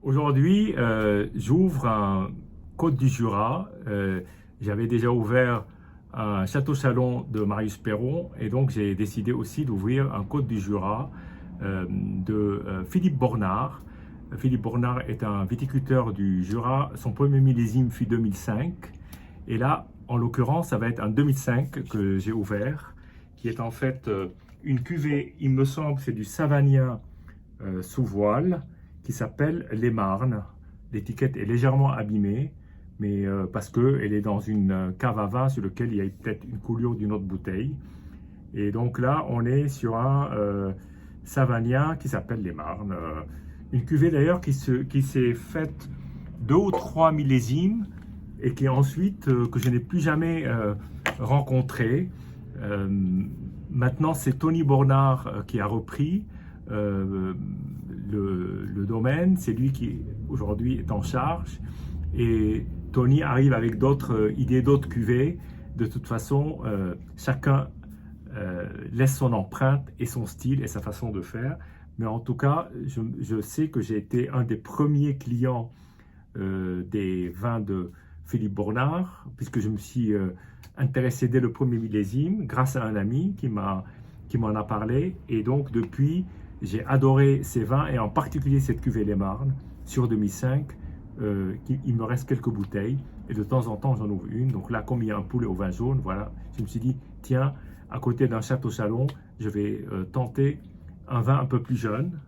Aujourd'hui, j'ouvre un Côte du Jura. J'avais déjà ouvert un Château Chalon de Marius Perron et donc j'ai décidé aussi d'ouvrir un Côte du Jura de Philippe Bornard. Philippe Bornard est un viticulteur du Jura. Son premier millésime fut 2005 et là, en l'occurrence, ça va être un 2005 que j'ai ouvert, qui est en fait une cuvée, il me semble, c'est du Savagnin sous voile qui s'appelle Les Marnes. L'étiquette est légèrement abîmée, mais parce qu'elle est dans une cave à vin sur laquelle il y a peut-être une coulure d'une autre bouteille. Et donc là, on est sur un Savagnin qui s'appelle Les Marnes. Une cuvée d'ailleurs qui s'est faite 2 ou 3 millésimes et qui ensuite, que je n'ai plus jamais rencontré. Euh, Maintenant, c'est Tony Bornard qui a repris euh, le domaine. C'est lui qui aujourd'hui est en charge. Et Tony arrive avec d'autres idées, d'autres cuvées. De toute façon, chacun laisse son empreinte et son style et sa façon de faire. Mais en tout cas, je sais que j'ai été un des premiers clients des vins de Philippe Bornard, puisque je me suis intéressé dès le premier millésime, grâce à un ami qui m'en a parlé. Et donc, depuis, j'ai adoré ces vins, et en particulier cette cuvée Les Marnes, sur 2005. Il me reste quelques bouteilles, et de temps en temps, j'en ouvre une. Donc là, comme il y a un poulet au vin jaune, voilà, je me suis dit, tiens, à côté d'un Château Chalon, je vais tenter un vin un peu plus jeune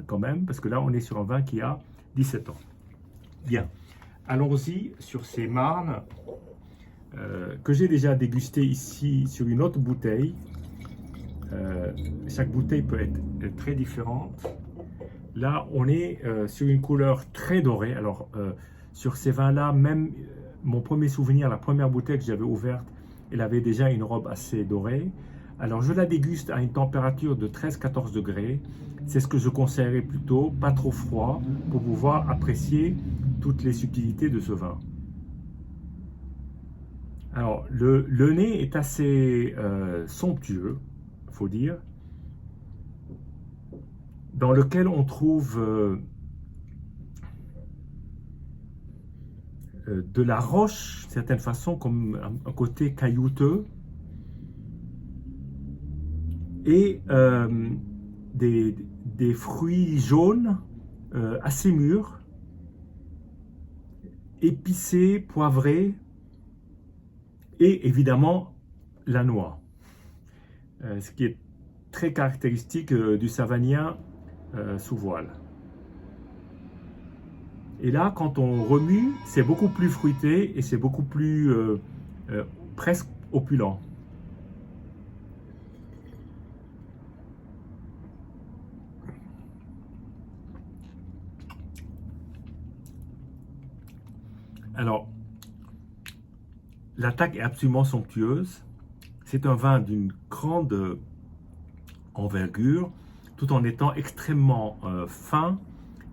quand même, parce que là, on est sur un vin qui a 17 ans. Bien, allons-y sur ces marnes que j'ai déjà dégusté ici sur une autre bouteille. Chaque bouteille peut être très différente. Là, on est sur une couleur très dorée. Alors, sur ces vins-là, même mon premier souvenir, la première bouteille que j'avais ouverte, elle avait déjà une robe assez dorée. Alors, je la déguste à une température de 13-14 degrés. C'est ce que je conseillerais plutôt, pas trop froid, pour pouvoir apprécier toutes les subtilités de ce vin. Alors, le nez est assez somptueux, il faut dire, dans lequel on trouve de la roche, d'une certaine façon, comme un côté caillouteux, et des fruits jaunes assez mûrs, épicés, poivrés, et évidemment la noix, ce qui est très caractéristique du Savagnin sous voile. Et là, quand on remue, c'est beaucoup plus fruité et c'est beaucoup plus presque opulent. Alors, l'attaque est absolument somptueuse. C'est un vin d'une grande envergure, tout en étant extrêmement fin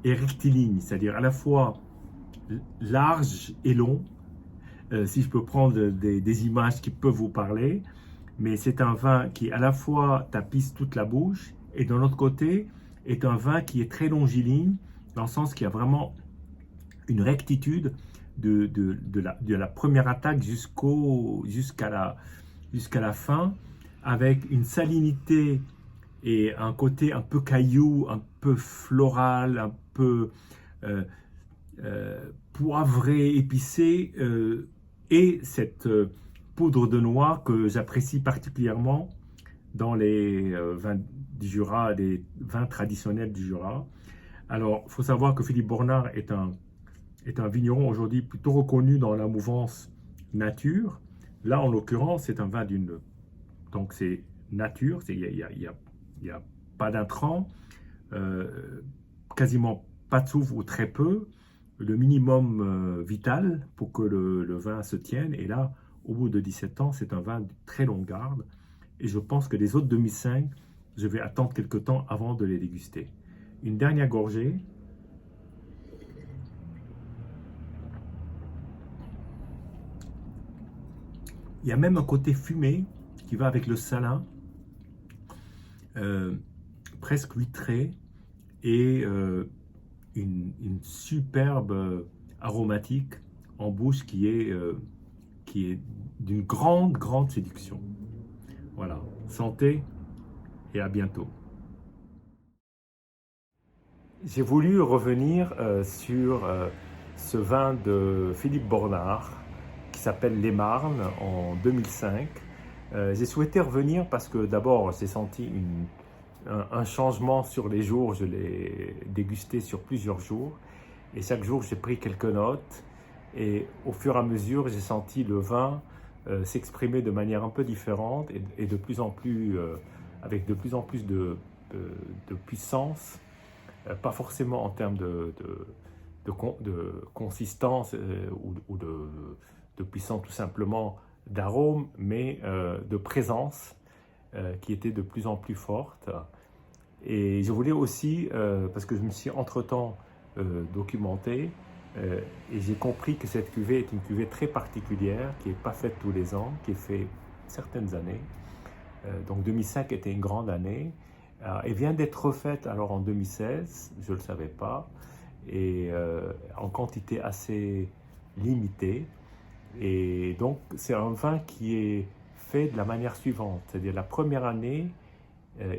et rectiligne, c'est-à-dire à la fois large et long, si je peux prendre des images qui peuvent vous parler, mais c'est un vin qui à la fois tapisse toute la bouche et d'un autre côté est un vin qui est très longiligne, dans le sens qu'il y a vraiment une rectitude de la première attaque jusqu'à la fin, avec une salinité et un côté un peu caillou, un peu floral, un peu poivré, épicé, et cette poudre de noix que j'apprécie particulièrement dans les vins du Jura, des vins traditionnels du Jura. Alors, il faut savoir que Philippe Bornard est un vigneron aujourd'hui plutôt reconnu dans la mouvance nature. Là, en l'occurrence, c'est un vin d'une... Donc, c'est nature, il y a pas d'intrants, quasiment pas de soufre ou très peu, le minimum vital pour que le vin se tienne. Et là, au bout de 17 ans, c'est un vin de très longue garde. Et je pense que les autres 2005, je vais attendre quelques temps avant de les déguster. Une dernière gorgée. Il y a même un côté fumé qui va avec le salin, presque huîtré, et une superbe aromatique en bouche qui est d'une grande séduction. Voilà, santé et à bientôt. J'ai voulu revenir sur ce vin de Philippe Bornard qui s'appelle Les Marnes en 2005. J'ai souhaité revenir parce que d'abord j'ai senti un changement sur les jours, je l'ai dégusté sur plusieurs jours et chaque jour j'ai pris quelques notes et au fur et à mesure j'ai senti le vin s'exprimer de manière un peu différente et de plus en plus, avec de plus en plus de puissance. Pas forcément en termes de consistance ou de puissance tout simplement d'arôme, mais de présence qui était de plus en plus forte. Et je voulais aussi, parce que je me suis entre-temps documenté, et j'ai compris que cette cuvée est une cuvée très particulière, qui n'est pas faite tous les ans, qui est faite certaines années. Donc 2005 était une grande année. Elle vient d'être refaite alors en 2016, je ne le savais pas, et en quantité assez limitée. Et donc c'est un vin qui est fait de la manière suivante, c'est-à-dire la première année,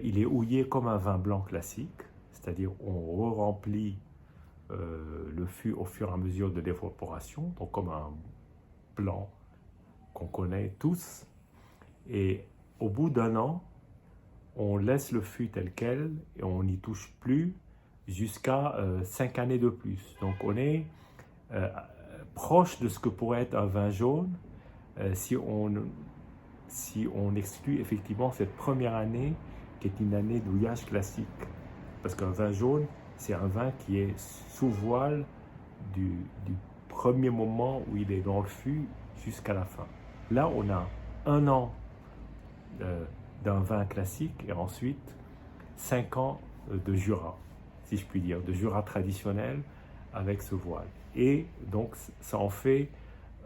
il est houillé comme un vin blanc classique, c'est-à-dire on remplit le fût au fur et à mesure de l'évaporation, donc comme un blanc qu'on connaît tous. Et au bout d'un an, on laisse le fût tel quel et on n'y touche plus jusqu'à 5 années de plus. Donc on est proche de ce que pourrait être un vin jaune si on exclut effectivement cette première année qui est une année d'houillage classique. Parce qu'un vin jaune, c'est un vin qui est sous voile du premier moment où il est dans le fût jusqu'à la fin. Là, on a un an d'un vin classique et ensuite 5 ans de Jura, si je puis dire, de Jura traditionnel avec ce voile. Et donc ça en fait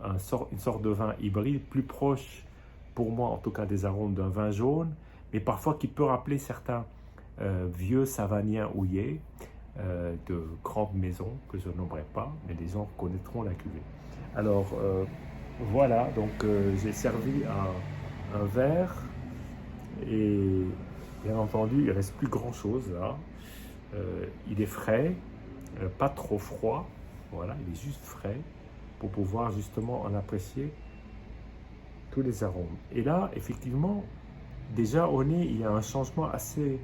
une sorte de vin hybride plus proche, pour moi en tout cas, des arômes d'un vin jaune, mais parfois qui peut rappeler certains vieux savagniens houillés de grandes maisons que je nommerai pas, mais les gens connaîtront la cuvée. Alors voilà, donc j'ai servi un verre. Et bien entendu, il ne reste plus grand chose là. Il est frais, pas trop froid. Voilà, il est juste frais pour pouvoir justement en apprécier tous les arômes. Et là, effectivement, déjà au nez, il y a un changement assez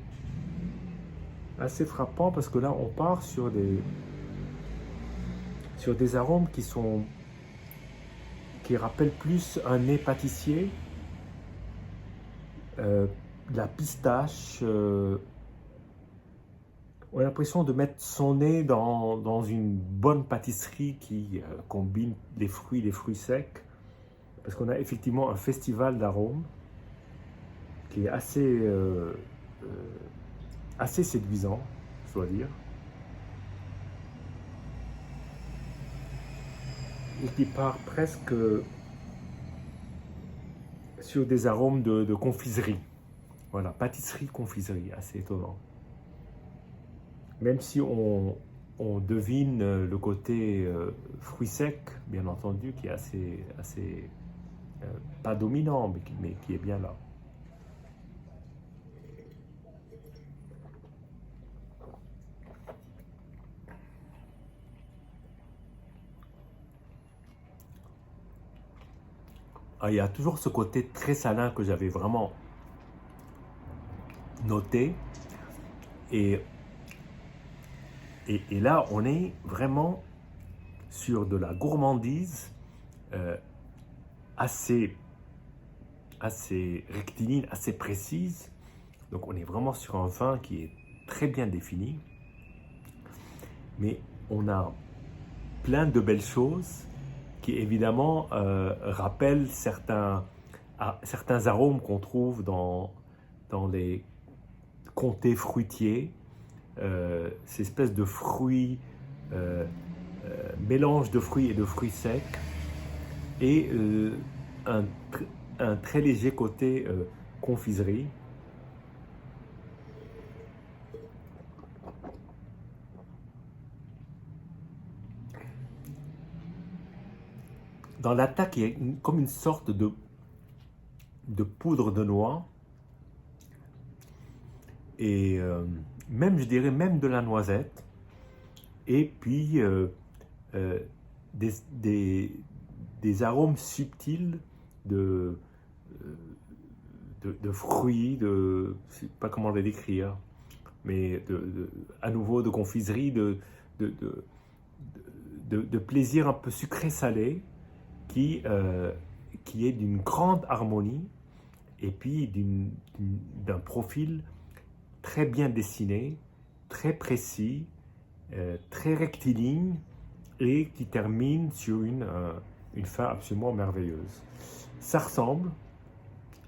frappant parce que là, on part sur des arômes qui rappellent plus un nez pâtissier. La pistache, on a l'impression de mettre son nez dans une bonne pâtisserie qui combine les fruits secs, parce qu'on a effectivement un festival d'arômes qui est assez séduisant, je dois dire, et qui part presque sur des arômes de confiserie. Voilà, pâtisserie-confiserie, assez étonnant. Même si on devine le côté fruits secs, bien entendu, qui est assez pas dominant, mais qui est bien là. Ah, il y a toujours ce côté très salin que j'avais vraiment noté. Et là, on est vraiment sur de la gourmandise assez rectiligne, assez précise. Donc on est vraiment sur un vin qui est très bien défini. Mais on a plein de belles choses qui évidemment rappellent certains arômes qu'on trouve dans les comtés fruitiers, ces espèces de fruits, mélange de fruits et de fruits secs, et un très léger côté confiserie. Dans l'attaque, il y a comme une sorte de poudre de noix et même, je dirais, même de la noisette. Et puis euh, des, des- des arômes subtils de, de fruits, je ne sais pas comment les décrire, mais à nouveau de confiserie, de, de, de plaisir un peu sucré-salé qui est d'une grande harmonie et puis d'un profil très bien dessiné, très précis, très rectiligne et qui termine sur une fin absolument merveilleuse. Ça ressemble,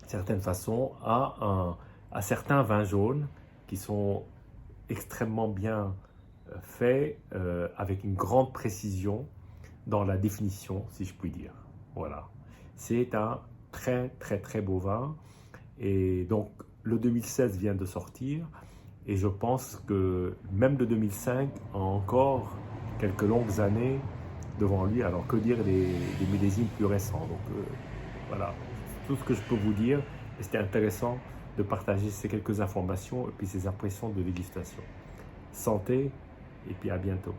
d'une certaine façon, à certains vins jaunes qui sont extrêmement bien faits, avec une grande précision dans la définition, si je puis dire. Voilà. C'est un très très très beau vin. Et donc le 2016 vient de sortir. Et je pense que même le 2005 a encore quelques longues années devant lui. Alors que dire des millésimes plus récents. Donc voilà, c'est tout ce que je peux vous dire. Et c'était intéressant de partager ces quelques informations et puis ces impressions de dégustation. Santé et puis à bientôt.